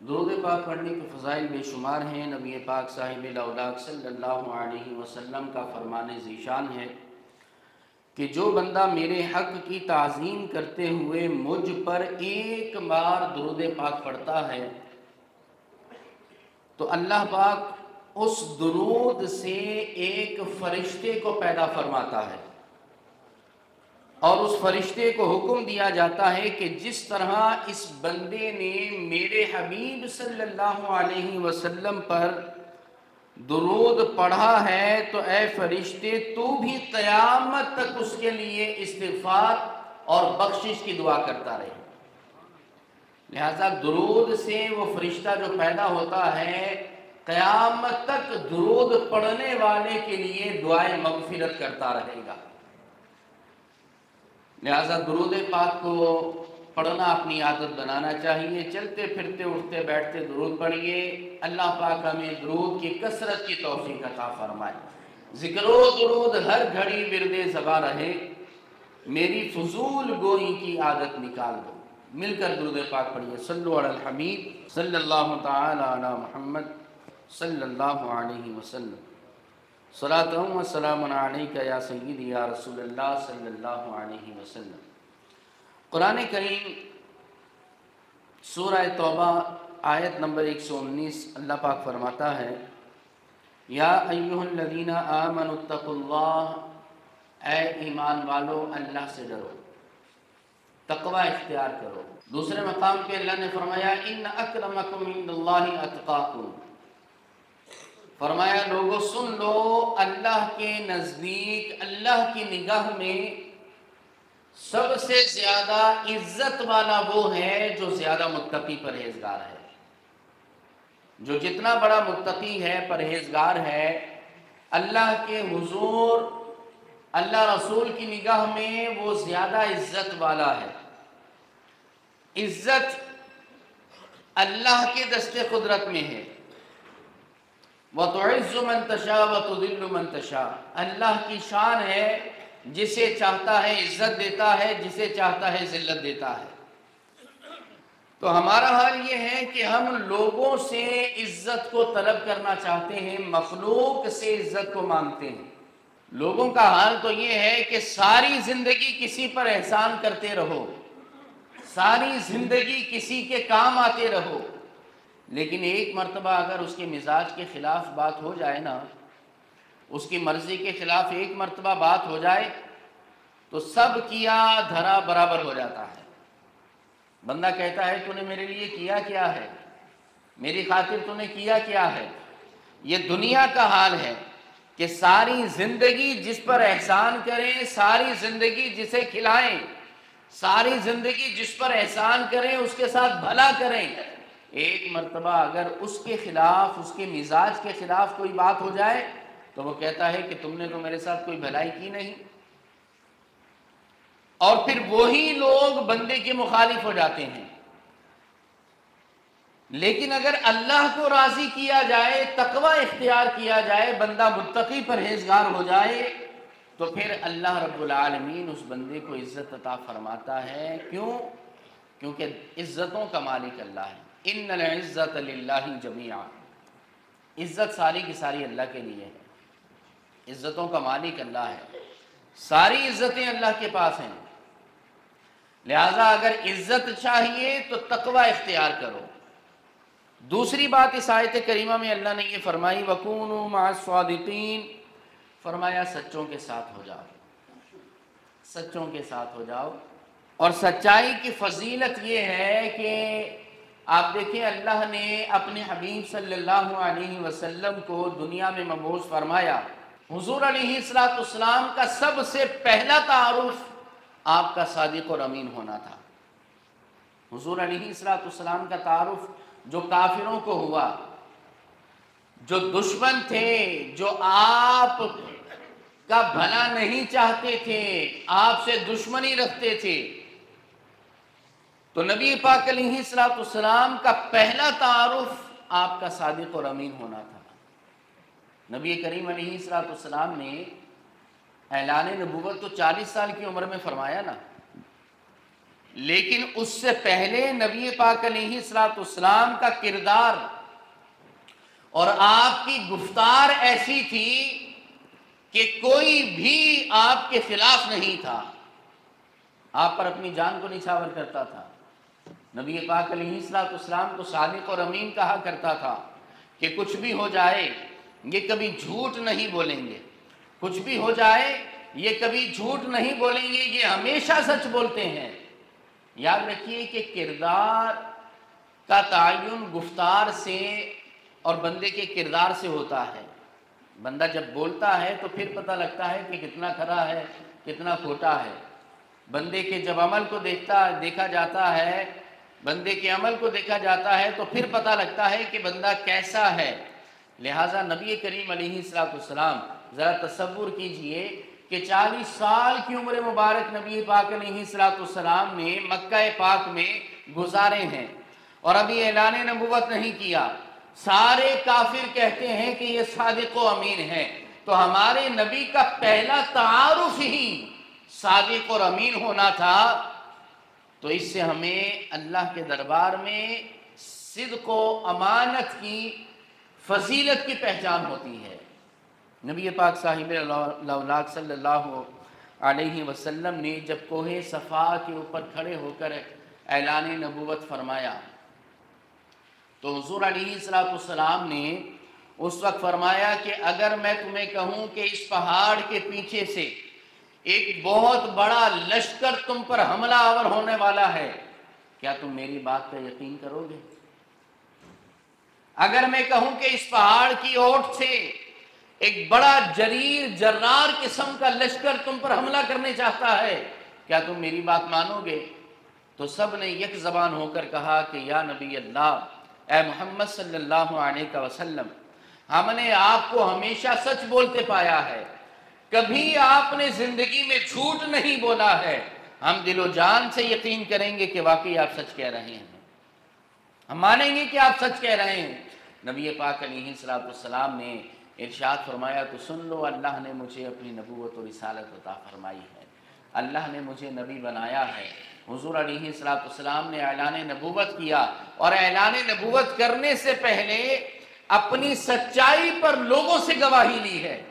درود پاک پڑھنے کے فضائل بے شمار ہیں۔ نبی پاک صاحب الاولاق صلی اللہ علیہ وسلم کا فرمان ذیشان ہے کہ جو بندہ میرے حق کی تعظیم کرتے ہوئے مجھ پر ایک بار درود پاک پڑھتا ہے تو اللہ پاک اس درود سے ایک فرشتے کو پیدا فرماتا ہے، اور اس فرشتے کو حکم دیا جاتا ہے کہ جس طرح اس بندے نے میرے حبیب صلی اللہ علیہ وسلم پر درود پڑھا ہے تو اے فرشتے تو بھی قیامت تک اس کے لیے استغفار اور بخشش کی دعا کرتا رہے۔ لہذا درود سے وہ فرشتہ جو پیدا ہوتا ہے قیامت تک درود پڑھنے والے کے لیے دعائے مغفرت کرتا رہے گا۔ لہذا درود پاک کو پڑھنا اپنی عادت بنانا چاہیے۔ چلتے پھرتے اٹھتے بیٹھتے درود پڑھیے۔ اللہ پاک ہمیں درود کی کثرت کی توفیق عطا فرمائے۔ ذکر و درود ہر گھڑی ورد زباں رہے، میری فضول گوئی کی عادت نکال دو۔ مل کر درود پاک پڑھیے۔ صلو علی الحبیب صلی اللہ تعالی علی محمد صلی اللہ علیہ وسلم۔ صلاۃ و سلام علیک یا سیدی یا رسول اللہ صلی اللہ علیہ وسلم۔ قرآن کریم سورہ توبہ آیت نمبر 119 اللہ پاک فرماتا ہے یا ایھا الذین آمنوا اتقوا اللہ، اے ایمان والو اللہ سے ڈرو، تقوی اختیار کرو۔ دوسرے مقام پہ اللہ نے فرمایا ان اکرمکم عند اللہ اتقاکم، فرمایا لوگوں سن لو اللہ کے نزدیک، اللہ کی نگاہ میں سب سے زیادہ عزت والا وہ ہے جو زیادہ متقی پرہیزگار ہے۔ جو جتنا بڑا متقی ہے، پرہیزگار ہے، اللہ کے حضور اللہ رسول کی نگاہ میں وہ زیادہ عزت والا ہے۔ عزت اللہ کے دست قدرت میں ہے۔ وَتُعِزُّ مَن تَشَاءُ وَتُذِلُّ مَن تَشَاءُ، اللہ کی شان ہے، جسے چاہتا ہے عزت دیتا ہے، جسے چاہتا ہے ذلت دیتا ہے۔ تو ہمارا حال یہ ہے کہ ہم لوگوں سے عزت کو طلب کرنا چاہتے ہیں، مخلوق سے عزت کو مانگتے ہیں۔ لوگوں کا حال تو یہ ہے کہ ساری زندگی کسی پر احسان کرتے رہو، ساری زندگی کسی کے کام آتے رہو، لیکن ایک مرتبہ اگر اس کے مزاج کے خلاف بات ہو جائے نا، اس کی مرضی کے خلاف ایک مرتبہ بات ہو جائے تو سب کیا دھرا برابر ہو جاتا ہے۔ بندہ کہتا ہے تو نے میرے لیے کیا کیا ہے، میری خاطر تو نے کیا کیا ہے۔ یہ دنیا کا حال ہے کہ ساری زندگی جس پر احسان کریں، ساری زندگی جسے کھلائیں، ساری زندگی جس پر احسان کریں اس کے ساتھ بھلا کریں، ایک مرتبہ اگر اس کے خلاف، اس کے مزاج کے خلاف کوئی بات ہو جائے تو وہ کہتا ہے کہ تم نے تو میرے ساتھ کوئی بھلائی کی نہیں، اور پھر وہی لوگ بندے کے مخالف ہو جاتے ہیں۔ لیکن اگر اللہ کو راضی کیا جائے، تقوی اختیار کیا جائے، بندہ متقی پرہیزگار ہو جائے تو پھر اللہ رب العالمین اس بندے کو عزت عطا فرماتا ہے۔ کیوں؟ کیونکہ عزتوں کا مالک اللہ ہے۔ ان العزت للہ جمیعا، عزت ساری کی ساری اللہ کے لیے ہے، عزتوں کا مالک اللہ ہے، ساری عزتیں اللہ کے پاس ہیں۔ لہذا اگر عزت چاہیے تو تقوی اختیار کرو۔ دوسری بات اس آیت کریمہ میں اللہ نے یہ فرمائی وَكُونُوا مَعَ الصَّادِقِينَ، فرمایا سچوں کے ساتھ ہو جاؤ، سچوں کے ساتھ ہو جاؤ۔ اور سچائی کی فضیلت یہ ہے کہ آپ دیکھیں اللہ نے اپنے حبیب صلی اللہ علیہ وسلم کو دنیا میں مبعوث فرمایا۔ حضور علیہ السلام کا سب سے پہلا تعارف آپ کا صادق اور امین ہونا تھا۔ حضور علیہ السلام کا تعارف جو کافروں کو ہوا، جو دشمن تھے، جو آپ کا بھلا نہیں چاہتے تھے، آپ سے دشمنی رکھتے تھے، تو نبی پاک علیہ السلام کا پہلا تعارف آپ کا صادق اور امین ہونا تھا۔ نبی کریم علیہ السلام نے اعلان نبوت تو 40 سال کی عمر میں فرمایا نا، لیکن اس سے پہلے نبی پاک علیہ السلام کا کردار اور آپ کی گفتار ایسی تھی کہ کوئی بھی آپ کے خلاف نہیں تھا، آپ پر اپنی جان کو نچھاور کرتا تھا۔ نبی پاک علیہ السلام کو صادق اور امین کہا کرتا تھا کہ کچھ بھی ہو جائے یہ کبھی جھوٹ نہیں بولیں گے، کچھ بھی ہو جائے یہ کبھی جھوٹ نہیں بولیں گے، یہ ہمیشہ سچ بولتے ہیں۔ یاد رکھیے کہ کردار کا تعین گفتار سے اور بندے کے کردار سے ہوتا ہے۔ بندہ جب بولتا ہے تو پھر پتہ لگتا ہے کہ کتنا کھرا ہے کتنا کھوٹا ہے۔ بندے کے جب عمل کو دیکھا جاتا ہے، بندے کے عمل کو دیکھا جاتا ہے تو پھر پتہ لگتا ہے کہ بندہ کیسا ہے۔ لہٰذا نبی کریم علیہ السلام ذرا تصور کیجئے کہ 40 سال کی عمر مبارک نبی پاک علیہ السلام نے مکہ پاک میں گزارے ہیں اور ابھی اعلان نبوت نہیں کیا۔ سارے کافر کہتے ہیں کہ یہ صادق و امین ہے، تو ہمارے نبی کا پہلا تعارف ہی صادق اور امین ہونا تھا۔ تو اس سے ہمیں اللہ کے دربار میں صدق و امانت کی فضیلت کی پہچان ہوتی ہے۔ نبی پاک صاحب الاولاق صلی اللہ علیہ وسلم نے جب کوہ صفا کے اوپر کھڑے ہو کر اعلان نبوت فرمایا تو حضور علیہ السلام نے اس وقت فرمایا کہ اگر میں تمہیں کہوں کہ اس پہاڑ کے پیچھے سے ایک بہت بڑا لشکر تم پر حملہ آور ہونے والا ہے، کیا تم میری بات پر یقین کرو گے؟ اگر میں کہوں کہ اس پہاڑ کی اوٹ سے ایک بڑا جرار قسم کا لشکر تم پر حملہ کرنے چاہتا ہے، کیا تم میری بات مانو گے؟ تو سب نے یک زبان ہو کر کہا کہ یا نبی اللہ، اے محمد صلی اللہ علیہ وسلم، ہم نے آپ کو ہمیشہ سچ بولتے پایا ہے، کبھی آپ نے زندگی میں جھوٹ نہیں بولا ہے، ہم دل و جان سے یقین کریں گے کہ واقعی آپ سچ کہہ رہے ہیں، ہم مانیں گے کہ آپ سچ کہہ رہے ہیں۔ نبی پاک علیہ السلام نے ارشاد فرمایا تو سن لو، اللہ نے مجھے اپنی نبوت و رسالت عطا فرمائی ہے، اللہ نے مجھے نبی بنایا ہے۔ حضور علیہ السلام نے اعلان نبوت کیا اور اعلان نبوت کرنے سے پہلے اپنی سچائی پر لوگوں سے گواہی لی ہے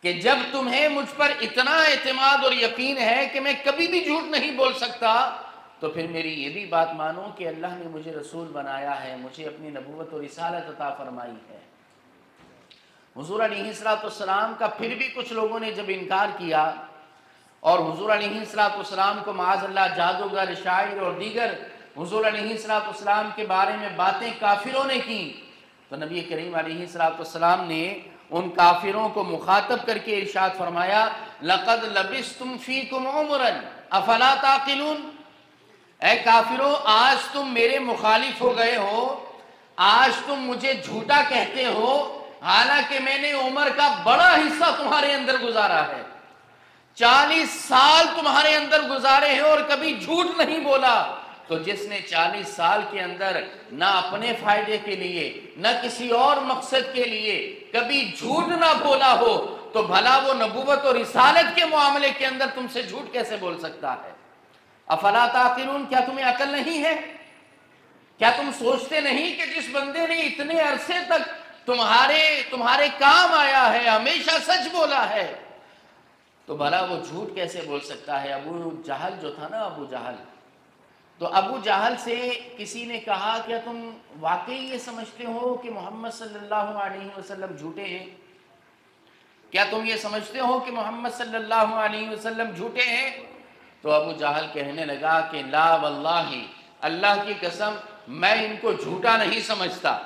کہ جب تمہیں مجھ پر اتنا اعتماد اور یقین ہے کہ میں کبھی بھی جھوٹ نہیں بول سکتا، تو پھر میری یہ بھی بات مانو کہ اللہ نے مجھے رسول بنایا ہے، مجھے اپنی نبوت و رسالت عطا فرمائی ہے۔ حضور علیہ السلام کا پھر بھی کچھ لوگوں نے جب انکار کیا اور حضور علیہ السلام کو معاذ اللہ جادوگر، شاعر اور دیگر حضور علیہ السلام کے بارے میں باتیں کافروں نے کی، تو نبی کریم علیہ السلام نے ان کافروں کو مخاطب کر کے ارشاد فرمایا لَقَدْ لَبِثْتُمْ فِيكُمْ عُمْرًا أَفَلَا تَعْقِلُونَ، اے کافروں آج تم میرے مخالف ہو گئے ہو، آج تم مجھے جھوٹا کہتے ہو، حالانکہ میں نے عمر کا بڑا حصہ تمہارے اندر گزارا ہے، 40 سال تمہارے اندر گزارے ہیں اور کبھی جھوٹ نہیں بولا۔ تو جس نے 40 سال کے اندر نہ اپنے فائدے کے لیے نہ کسی اور مقصد کے لیے کبھی جھوٹ نہ بولا ہو، تو بھلا وہ نبوت اور رسالت کے معاملے کے اندر تم سے جھوٹ کیسے بول سکتا ہے؟ افلا تعقلون، کیا تمہیں عقل نہیں ہے؟ کیا تم سوچتے نہیں کہ جس بندے نے اتنے عرصے تک تمہارے کام آیا ہے، ہمیشہ سچ بولا ہے، تو بھلا وہ جھوٹ کیسے بول سکتا ہے؟ ابو جہل جو تھا نا، ابو جہل، تو ابو جہل سے کسی نے کہا کیا تم واقعی یہ سمجھتے ہو کہ محمد صلی اللہ علیہ وسلم جھوٹے ہیں؟ کیا تم یہ سمجھتے ہو کہ محمد صلی اللہ علیہ وسلم جھوٹے ہیں؟ تو ابو جہل کہنے لگا کہ لا واللہ، اللہ کی قسم میں ان کو جھوٹا نہیں سمجھتا،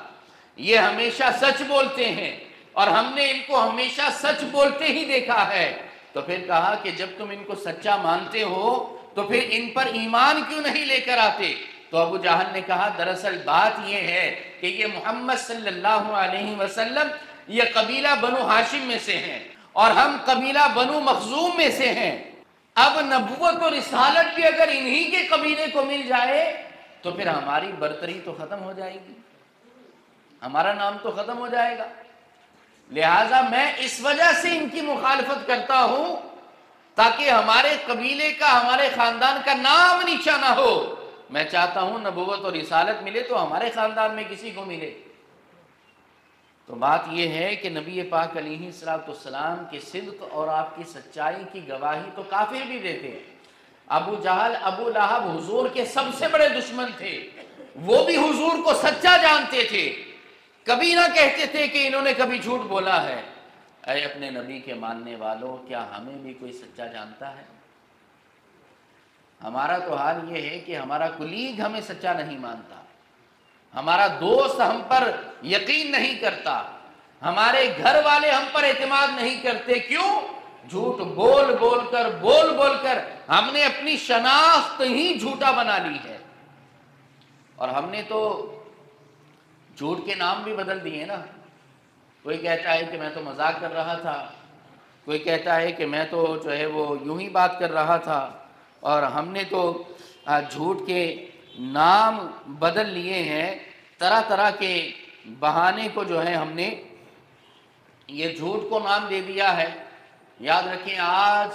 یہ ہمیشہ سچ بولتے ہیں اور ہم نے ان کو ہمیشہ سچ بولتے ہی دیکھا ہے۔ تو پھر کہا کہ جب تم ان کو سچا مانتے ہو تو پھر ان پر ایمان کیوں نہیں لے کر آتے؟ تو ابو جہل نے کہا دراصل بات یہ ہے کہ یہ محمد صلی اللہ علیہ وسلم یہ قبیلہ بنو ہاشم میں سے ہیں اور ہم قبیلہ بنو مخزوم میں سے ہیں، اب نبوت اور رسالت بھی اگر انہی کے قبیلے کو مل جائے تو پھر ہماری برتری تو ختم ہو جائے گی، ہمارا نام تو ختم ہو جائے گا، لہٰذا میں اس وجہ سے ان کی مخالفت کرتا ہوں تاکہ ہمارے قبیلے کا ہمارے خاندان کا نام نیچا نہ ہو۔ میں چاہتا ہوں نبوت اور رسالت ملے تو ہمارے خاندان میں کسی کو ملے۔ تو بات یہ ہے کہ نبی پاک علیہ السلام کے صدق اور آپ کی سچائی کی گواہی تو کافر بھی دیتے ہیں۔ ابو جہل، ابو لہب حضور کے سب سے بڑے دشمن تھے، وہ بھی حضور کو سچا جانتے تھے، کبھی نہ کہتے تھے کہ انہوں نے کبھی جھوٹ بولا ہے۔ اے اپنے نبی کے ماننے والوں، کیا ہمیں بھی کوئی سچا جانتا ہے؟ ہمارا تو حال یہ ہے کہ ہمارا کلیگ ہمیں سچا نہیں مانتا، ہمارا دوست ہم پر یقین نہیں کرتا، ہمارے گھر والے ہم پر اعتماد نہیں کرتے۔ کیوں؟ جھوٹ بول بول کر ہم نے اپنی شناخت ہی جھوٹا بنا لی ہے۔ اور ہم نے تو جھوٹ کے نام بھی بدل دیے نا۔ کوئی کہتا ہے کہ میں تو مذاق کر رہا تھا، کوئی کہتا ہے کہ میں تو جو ہے وہ یوں ہی بات کر رہا تھا، اور ہم نے تو جھوٹ کے نام بدل لیے ہیں، طرح طرح کے بہانے کو جو ہے ہم نے یہ جھوٹ کو نام دے دیا ہے۔ یاد رکھیں، آج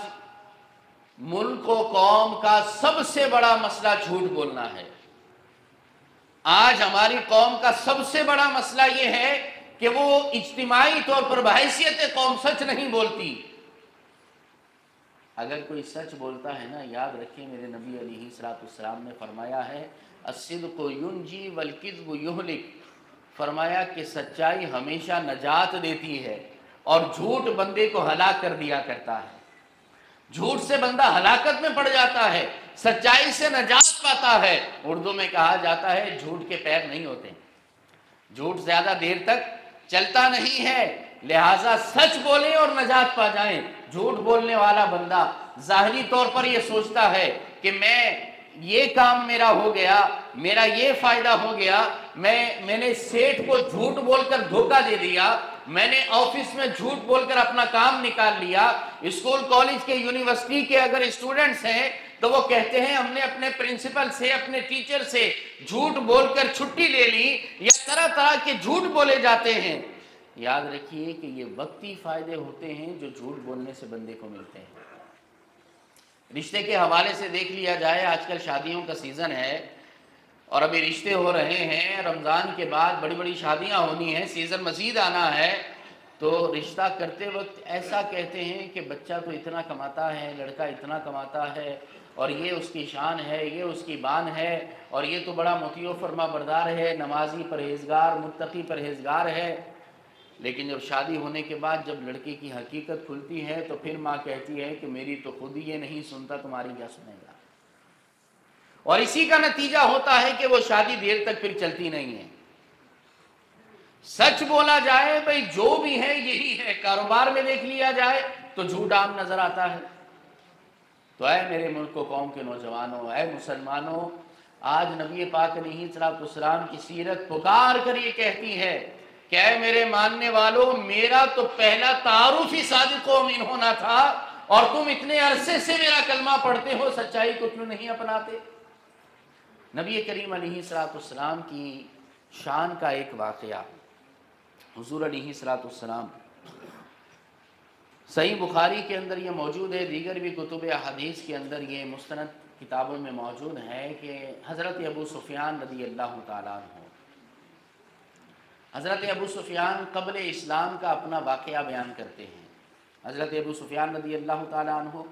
ملک و قوم کا سب سے بڑا مسئلہ جھوٹ بولنا ہے۔ آج ہماری قوم کا سب سے بڑا مسئلہ یہ ہے کہ وہ اجتماعی طور پر بحیثیت قوم سچ نہیں بولتی۔ اگر کوئی سچ بولتا ہے نا، یاد رکھیں میرے نبی علیہ السلام نے فرمایا ہے الصدق ینجی والکذب یہلک، فرمایا کہ سچائی ہمیشہ نجات دیتی ہے اور جھوٹ بندے کو ہلاک کر دیا کرتا ہے۔ جھوٹ سے بندہ ہلاکت میں پڑ جاتا ہے، سچائی سے نجات پاتا ہے۔ اردو میں کہا جاتا ہے جھوٹ کے پیر نہیں ہوتے، جھوٹ زیادہ دیر تک چلتا نہیں ہے، لہٰذا سچ بولیں اور نجات پا جائیں۔ جھوٹ بولنے والا بندہ ظاہری طور پر یہ سوچتا ہے کہ میں یہ کام میرا ہو گیا، میرا یہ فائدہ ہو گیا، میں نے سیٹھ کو جھوٹ بول کر دھوکہ دے دیا، میں نے آفس میں جھوٹ بول کر اپنا کام نکال لیا۔ اسکول کالج کے یونیورسٹی کے اگر اسٹوڈنٹس ہیں تو وہ کہتے ہیں ہم نے اپنے پرنسپل سے، اپنے ٹیچر سے جھوٹ بول کر چھٹی لے لی، یا طرح طرح کے جھوٹ بولے جاتے ہیں۔ یاد رکھیے کہ یہ وقتی فائدے ہوتے ہیں جو جھوٹ بولنے سے بندے کو ملتے ہیں۔ رشتے کے حوالے سے دیکھ لیا جائے، آج کل شادیوں کا سیزن ہے اور ابھی رشتے ہو رہے ہیں، رمضان کے بعد بڑی بڑی شادیاں ہونی ہیں، سیزن مزید آنا ہے، تو رشتہ کرتے وقت ایسا کہتے ہیں کہ بچہ تو اتنا کماتا ہے، لڑکا اتنا کماتا ہے، اور یہ اس کی شان ہے، یہ اس کی بان ہے، اور یہ تو بڑا مطیع و فرما بردار ہے، نمازی پرہیزگار متقی پرہیزگار ہے۔ لیکن جب شادی ہونے کے بعد جب لڑکی کی حقیقت کھلتی ہے تو پھر ماں کہتی ہے کہ میری تو خود ہی یہ نہیں سنتا، تمہاری کیا سنے گا؟ اور اسی کا نتیجہ ہوتا ہے کہ وہ شادی دیر تک پھر چلتی نہیں ہے۔ سچ بولا جائے بھئی جو بھی ہے یہی ہے، کاروبار میں دیکھ لیا جائے تو جھوٹ عام نظر آتا ہے۔ تو اے میرے ملک و قوم کے نوجوانوں، اے مسلمانوں، آج نبی پاک علیہ السلام کی سیرت پکار کر یہ کہتی ہے کہ اے میرے ماننے والوں، میرا تو پہلا تعارف ہی صادق و امین ہونا تھا، اور تم اتنے عرصے سے میرا کلمہ پڑھتے ہو، سچائی کو کیوں نہیں اپناتے؟ نبی کریم علیہ السلام کی شان کا ایک واقعہ، حضور علیہ السلام، صحیح بخاری کے اندر یہ موجود ہے، دیگر بھی کتب احادیث کے اندر یہ مستند کتابوں میں موجود ہے کہ حضرت ابو سفیان رضی اللہ تعالیٰ عنہ، حضرت ابو سفیان قبل اسلام کا اپنا واقعہ بیان کرتے ہیں۔ حضرت ابو سفیان رضی اللہ تعالیٰ عنہ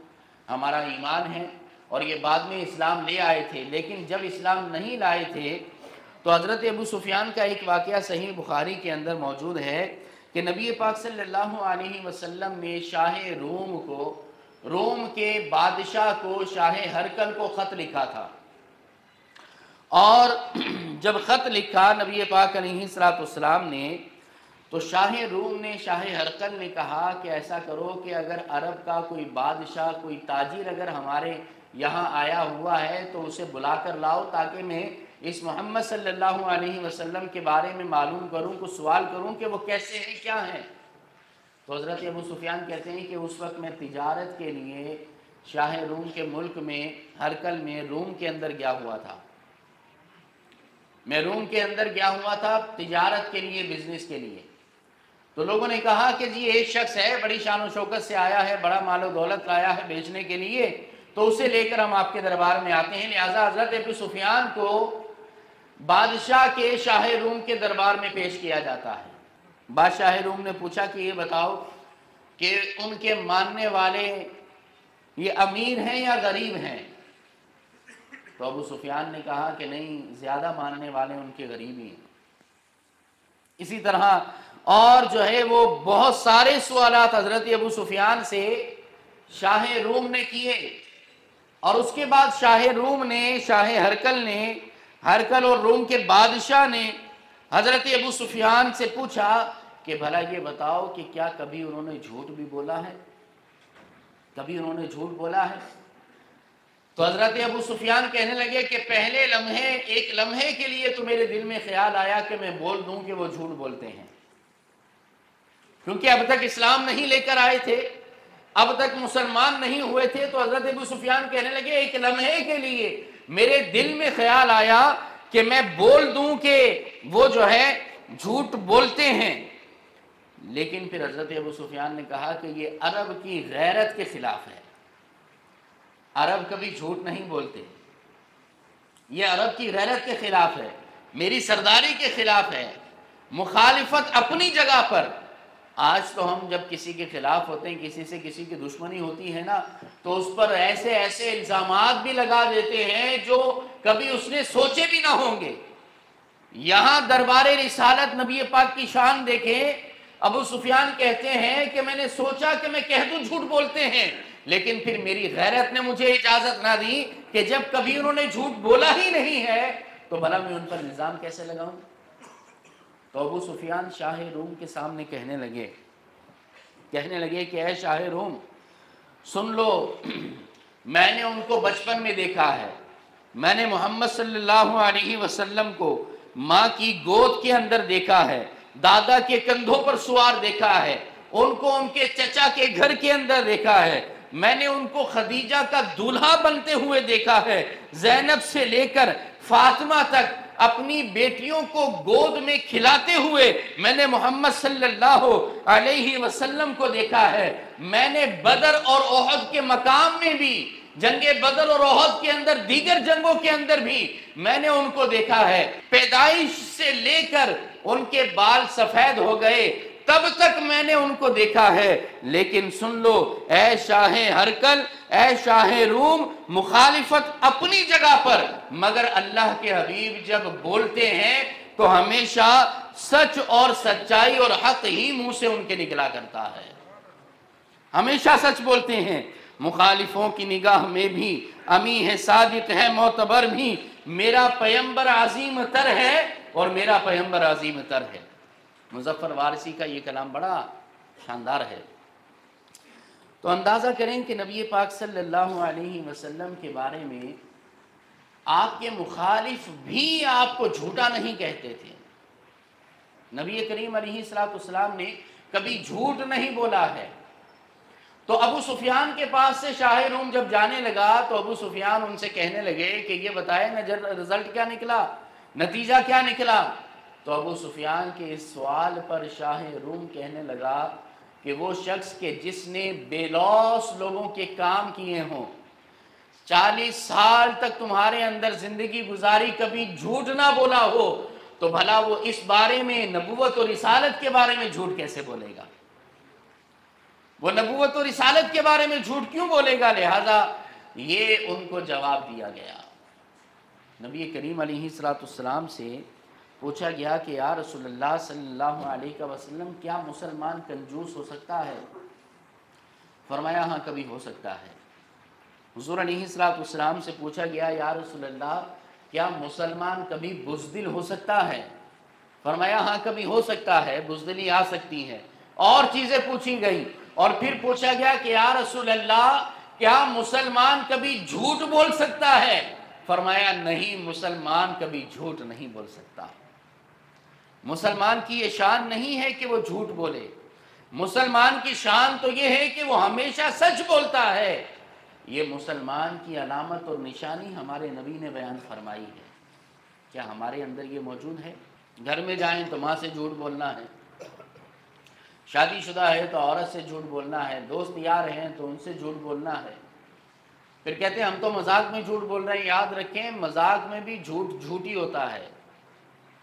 ہمارا ایمان ہے، اور یہ بعد میں اسلام لے آئے تھے، لیکن جب اسلام نہیں لائے تھے تو حضرت ابو سفیان کا ایک واقعہ صحیح بخاری کے اندر موجود ہے کہ نبی پاک صلی اللہ علیہ وسلم نے شاہ روم کو، روم کے بادشاہ کو، شاہ ہرقل کو خط لکھا تھا، اور جب خط لکھا نبی پاک علیہ السلام نے تو شاہ روم نے، شاہ ہرقل نے کہا کہ ایسا کرو کہ اگر عرب کا کوئی بادشاہ، کوئی تاجر اگر ہمارے یہاں آیا ہوا ہے تو اسے بلا کر لاؤ، تاکہ میں اس محمد صلی اللہ علیہ وسلم کے بارے میں معلوم کروں، کچھ سوال کروں کہ وہ کیسے ہیں، کیا ہیں۔ تو حضرت ابو سفیان کہتے ہیں کہ اس وقت میں تجارت کے لیے شاہ روم کے ملک میں، ہرقل میں، روم کے اندر گیا ہوا تھا، میں روم کے اندر گیا ہوا تھا تجارت کے لیے، بزنس کے لیے، تو لوگوں نے کہا کہ جی ایک شخص ہے، بڑی شان و شوکت سے آیا ہے، بڑا مال و دولت لایا ہے بیچنے کے لیے، تو اسے لے کر ہم آپ کے دربار میں آتے ہیں۔ لہٰذا حضرت ابو سفیان کو بادشاہ کے شاہ روم کے دربار میں پیش کیا جاتا ہے۔ بادشاہ روم نے پوچھا کہ یہ بتاؤ کہ ان کے ماننے والے یہ امیر ہیں یا غریب ہیں؟ تو ابو سفیان نے کہا کہ نہیں، زیادہ ماننے والے ان کے غریب ہی ہیں۔ اسی طرح اور جو ہے وہ بہت سارے سوالات حضرت ابو سفیان سے شاہ روم نے کیے، اور اس کے بعد شاہ روم نے، شاہ ہرکل اور روم کے بادشاہ نے حضرت ابو سفیان سے پوچھا کہ بھلا یہ بتاؤ کہ کیا کبھی انہوں نے جھوٹ بھی بولا ہے؟ کبھی انہوں نے جھوٹ بولا ہے؟ تو حضرت ابو سفیان کہنے لگے کہ پہلے ایک لمحے کے لیے تو میرے دل میں خیال آیا کہ میں بول دوں کہ وہ جھوٹ بولتے ہیں، کیونکہ اب تک اسلام نہیں لے کر آئے تھے، اب تک مسلمان نہیں ہوئے تھے۔ تو حضرت ابو سفیان کہنے لگے ایک لمحے کے لیے میرے دل میں خیال آیا کہ میں بول دوں کہ وہ جو ہے جھوٹ بولتے ہیں، لیکن پھر حضرت ابو سفیان نے کہا کہ یہ عرب کی غیرت کے خلاف ہے، عرب کبھی جھوٹ نہیں بولتے، یہ عرب کی غیرت کے خلاف ہے، میری سرداری کے خلاف ہے، مخالفت اپنی جگہ پر۔ آج تو ہم جب کسی کے خلاف ہوتے ہیں، کسی سے کسی کی دشمنی ہوتی ہے نا، تو اس پر ایسے الزامات بھی لگا دیتے ہیں جو کبھی اس نے سوچے بھی نہ ہوں گے۔ یہاں دربار رسالت نبی پاک کی شان دیکھیں، ابو سفیان کہتے ہیں کہ میں نے سوچا کہ میں کہہ دوں جھوٹ بولتے ہیں، لیکن پھر میری غیرت نے مجھے اجازت نہ دی کہ جب کبھی انہوں نے جھوٹ بولا ہی نہیں ہے تو بھلا میں ان پر الزام کیسے لگاؤں؟ تو ابو سفیان شاہ روم کے سامنے کہنے لگے کہ اے شاہ روم سن لو، میں نے ان کو بچپن میں دیکھا ہے، میں نے محمد صلی اللہ علیہ وسلم کو ماں کی گود کے اندر دیکھا ہے، دادا کے کندھوں پر سوار دیکھا ہے، ان کو ان کے چچا کے گھر کے اندر دیکھا ہے، میں نے ان کو خدیجہ کا دولہا بنتے ہوئے دیکھا ہے، زینب سے لے کر فاطمہ تک اپنی بیٹیوں کو گود میں کھلاتے ہوئے میں نے محمد صلی اللہ علیہ وسلم کو دیکھا ہے، میں نے بدر اور احد کے مقام میں بھی، جنگ بدر اور احد کے اندر، دیگر جنگوں کے اندر بھی میں نے ان کو دیکھا ہے، پیدائش سے لے کر ان کے بال سفید ہو گئے تب تک میں نے ان کو دیکھا ہے، لیکن سن لو اے شاہ ہرکل، اے شاہ روم، مخالفت اپنی جگہ پر، مگر اللہ کے حبیب جب بولتے ہیں تو ہمیشہ سچ اور سچائی اور حق ہی منہ سے ان کے نکلا کرتا ہے، ہمیشہ سچ بولتے ہیں۔ مخالفوں کی نگاہ میں بھی امی ہے، صادق ہے، معتبر بھی، میرا پیمبر عظیم تر ہے اور میرا پیمبر عظیم تر ہے۔ مظفر وارثی کا یہ کلام بڑا شاندار ہے۔ تو اندازہ کریں کہ نبی پاک صلی اللہ علیہ وسلم کے بارے میں آپ کے مخالف بھی آپ کو جھوٹا نہیں کہتے تھے۔ نبی کریم علیہ السلام نے کبھی جھوٹ نہیں بولا ہے۔ تو ابو سفیان کے پاس سے شاہ روم جب جانے لگا تو ابو سفیان ان سے کہنے لگے کہ یہ بتائے رزلٹ کیا نکلا، نتیجہ کیا نکلا؟ تو ابو سفیان کے اس سوال پر شاہ روم کہنے لگا کہ وہ شخص کہ جس نے بے لوث لوگوں کے کام کیے ہوں، 40 سال تک تمہارے اندر زندگی گزاری، کبھی جھوٹ نہ بولا ہو، تو بھلا وہ اس بارے میں، نبوت اور رسالت کے بارے میں جھوٹ کیسے بولے گا؟ وہ نبوت و رسالت کے بارے میں جھوٹ کیوں بولے گا؟ لہذا یہ ان کو جواب دیا گیا۔ نبی کریم علیہ السلام سے پوچھا گیا کہ یا رسول اللہ صلی اللہ علیہ وسلم کیا مسلمان کنجوس ہو سکتا ہے؟ فرمایا ہاں کبھی ہو سکتا ہے۔ حضور علیہ السلام سے پوچھا گیا یا رسول اللہ کیا مسلمان کبھی بزدل ہو سکتا ہے؟ فرمایا ہاں کبھی ہو سکتا ہے، بزدلی آ سکتی ہے۔ اور چیزیں پوچھی گئی اور پھر پوچھا گیا کہ یا رسول اللہ کیا مسلمان کبھی جھوٹ بول سکتا ہے؟ فرمایا نہیں، مسلمان کبھی جھوٹ نہیں بول سکتا۔ مسلمان کی یہ شان نہیں ہے کہ وہ جھوٹ بولے، مسلمان کی شان تو یہ ہے کہ وہ ہمیشہ سچ بولتا ہے۔ یہ مسلمان کی علامت اور نشانی ہمارے نبی نے بیان فرمائی ہے۔ کیا ہمارے اندر یہ موجود ہے؟ گھر میں جائیں تو ماں سے جھوٹ بولنا ہے، شادی شدہ ہے تو عورت سے جھوٹ بولنا ہے، دوست یار ہیں تو ان سے جھوٹ بولنا ہے۔ پھر کہتے ہیں ہم تو مذاق میں جھوٹ بول رہے ہیں۔ یاد رکھیں مذاق میں بھی جھوٹ ہی ہوتا ہے،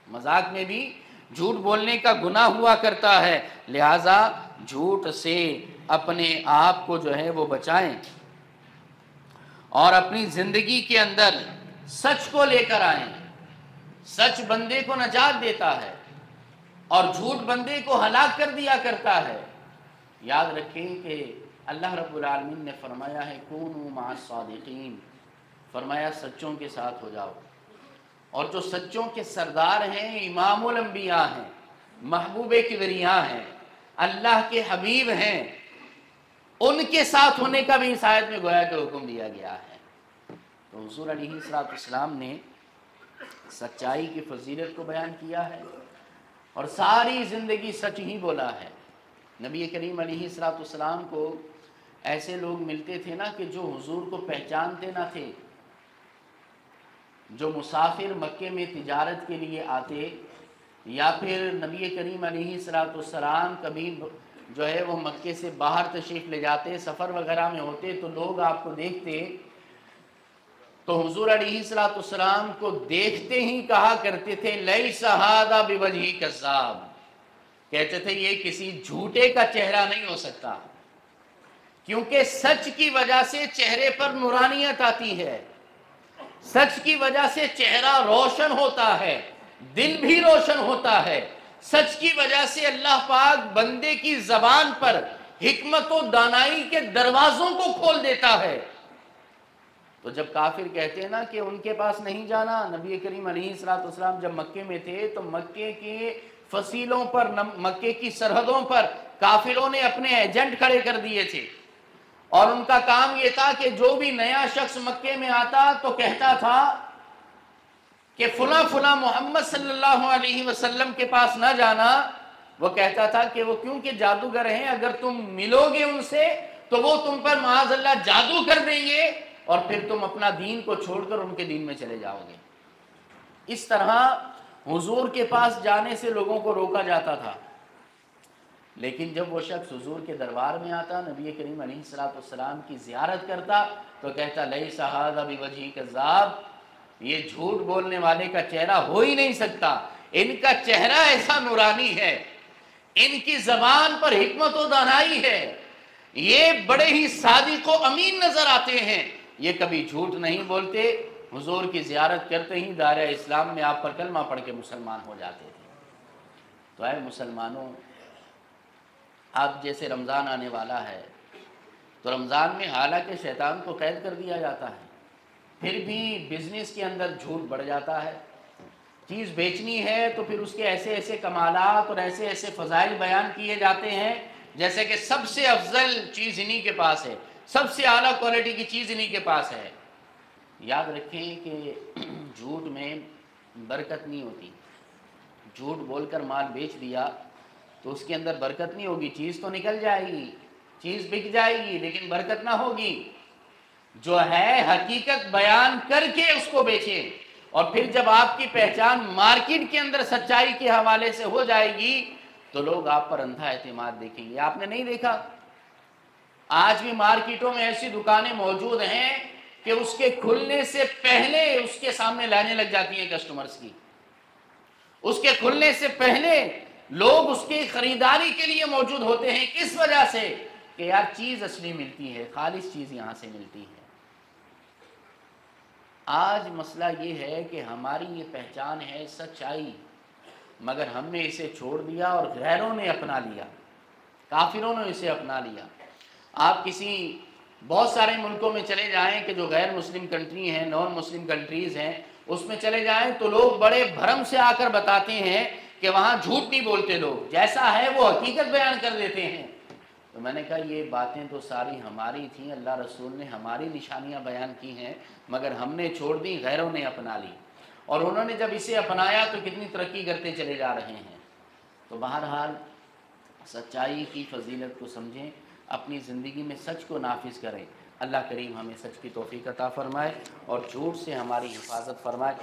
مذاق میں بھی جھوٹ بولنے کا گناہ ہوا کرتا ہے، لہٰذا جھوٹ سے اپنے آپ کو جو ہے وہ بچائیں اور اپنی زندگی کے اندر سچ کو لے کر آئیں۔ سچ بندے کو نجات دیتا ہے اور جھوٹ بندے کو ہلاک کر دیا کرتا ہے۔ یاد رکھیں کہ اللہ رب العالمین نے فرمایا ہے کونوا مع الصادقین، فرمایا سچوں کے ساتھ ہو جاؤ، اور جو سچوں کے سردار ہیں امام الانبیاء ہیں، محبوب کبریاء ہیں، اللہ کے حبیب ہیں، ان کے ساتھ ہونے کا بھی اس آیت میں گویا کہ حکم دیا گیا ہے۔ تو حضور علیہ السلام نے سچائی کی فضیلت کو بیان کیا ہے اور ساری زندگی سچ ہی بولا ہے۔ نبی کریم علیہ السلام کو ایسے لوگ ملتے تھے نا کہ جو حضور کو پہچانتے نہ تھے، جو مسافر مکے میں تجارت کے لیے آتے یا پھر نبی کریم علیہ السلام کبھی جو ہے وہ مکے سے باہر تشریف لے جاتے، سفر وغیرہ میں ہوتے تو لوگ آپ کو دیکھتے تو حضور علیہ السلام کو دیکھتے ہی کہا کرتے تھے لیس ھذا بوجہ کذاب، کہتے تھے یہ کسی جھوٹے کا چہرہ نہیں ہو سکتا، کیونکہ سچ کی وجہ سے چہرے پر نورانیت آتی ہے، سچ کی وجہ سے چہرہ روشن ہوتا ہے، دل بھی روشن ہوتا ہے، سچ کی وجہ سے اللہ پاک بندے کی زبان پر حکمت و دانائی کے دروازوں کو کھول دیتا ہے۔ تو جب کافر کہتے ہیں نا کہ ان کے پاس نہیں جانا، نبی کریم علیہ السلام جب مکے میں تھے تو مکے کے فصیلوں پر، مکے کی سرحدوں پر کافروں نے اپنے ایجنٹ کھڑے کر دیے تھے، اور ان کا کام یہ تھا کہ جو بھی نیا شخص مکے میں آتا تو کہتا تھا کہ فلاں فلاں محمد صلی اللہ علیہ وسلم کے پاس نہ جانا۔ وہ کہتا تھا کہ وہ کیونکہ جادوگر ہیں، اگر تم ملو گے ان سے تو وہ تم پر معاذ اللہ جادو کر دیں گے اور پھر تم اپنا دین کو چھوڑ کر ان کے دین میں چلے جاؤ گے۔ اس طرح حضور کے پاس جانے سے لوگوں کو روکا جاتا تھا، لیکن جب وہ شخص حضور کے دربار میں آتا، نبی کریم علیہ السلام کی زیارت کرتا تو کہتا لیس ھذا بوجہ کذاب، یہ جھوٹ بولنے والے کا چہرہ ہو ہی نہیں سکتا، ان کا چہرہ ایسا نورانی ہے، ان کی زبان پر حکمت و دانائی ہے، یہ بڑے ہی صادق و امین نظر آتے ہیں، یہ کبھی جھوٹ نہیں بولتے۔ حضور کی زیارت کرتے ہی دائرہ اسلام میں آپ پر کلمہ پڑھ کے مسلمان ہو جاتے تھے۔ تو اے مسلمانوں، اب جیسے رمضان آنے والا ہے تو رمضان میں حالانکہ شیطان کو قید کر دیا جاتا ہے، پھر بھی بزنس کے اندر جھوٹ بڑھ جاتا ہے۔ چیز بیچنی ہے تو پھر اس کے ایسے ایسے کمالات اور ایسے ایسے فضائل بیان کیے جاتے ہیں جیسے کہ سب سے افضل چیز انہی کے پاس ہے، سب سے اعلیٰ کوالٹی کی چیز انہی کے پاس ہے۔ یاد رکھیں کہ جھوٹ میں برکت نہیں ہوتی، جھوٹ بول کر مال بیچ دیا تو اس کے اندر برکت نہیں ہوگی، چیز تو نکل جائے گی، چیز بک جائے گی لیکن برکت نہ ہوگی۔ جو ہے حقیقت بیان کر کے اس کو بیچیں، اور پھر جب آپ کی پہچان مارکیٹ کے اندر سچائی کے حوالے سے ہو جائے گی تو لوگ آپ پر اندھا اعتماد دیکھیں گے۔ آپ نے نہیں دیکھا آج بھی مارکیٹوں میں ایسی دکانیں موجود ہیں کہ اس کے کھلنے سے پہلے اس کے سامنے لائنیں لگ جاتی ہیں کسٹمرز کی، اس کے کھلنے سے پہلے لوگ اس کی خریداری کے لیے موجود ہوتے ہیں۔ کس وجہ سے؟ کہ یار چیز اصلی ملتی ہے، خالص چیز یہاں سے ملتی ہے۔ آج مسئلہ یہ ہے کہ ہماری یہ پہچان ہے سچائی، مگر ہم نے اسے چھوڑ دیا اور غیروں نے اپنا لیا، کافروں نے اسے اپنا لیا۔ آپ کسی بہت سارے ملکوں میں چلے جائیں کہ جو غیر مسلم کنٹری ہیں، نان مسلم کنٹریز ہیں، اس میں چلے جائیں تو لوگ بڑے بھرم سے آ کر بتاتے ہیں کہ وہاں جھوٹ نہیں بولتے، لوگ جیسا ہے وہ حقیقت بیان کر دیتے ہیں۔ تو میں نے کہا یہ باتیں تو ساری ہماری تھیں، اللہ رسول نے ہماری نشانیاں بیان کی ہیں مگر ہم نے چھوڑ دی، غیروں نے اپنا لی، اور انہوں نے جب اسے اپنایا تو کتنی ترقی کرتے چلے جا رہے ہیں۔ تو بہرحال سچائی کی فضیلت کو سمجھیں، اپنی زندگی میں سچ کو نافذ کریں۔ اللہ کریم ہمیں سچ کی توفیق عطا فرمائے اور جھوٹ سے ہماری حفاظت فرمائے۔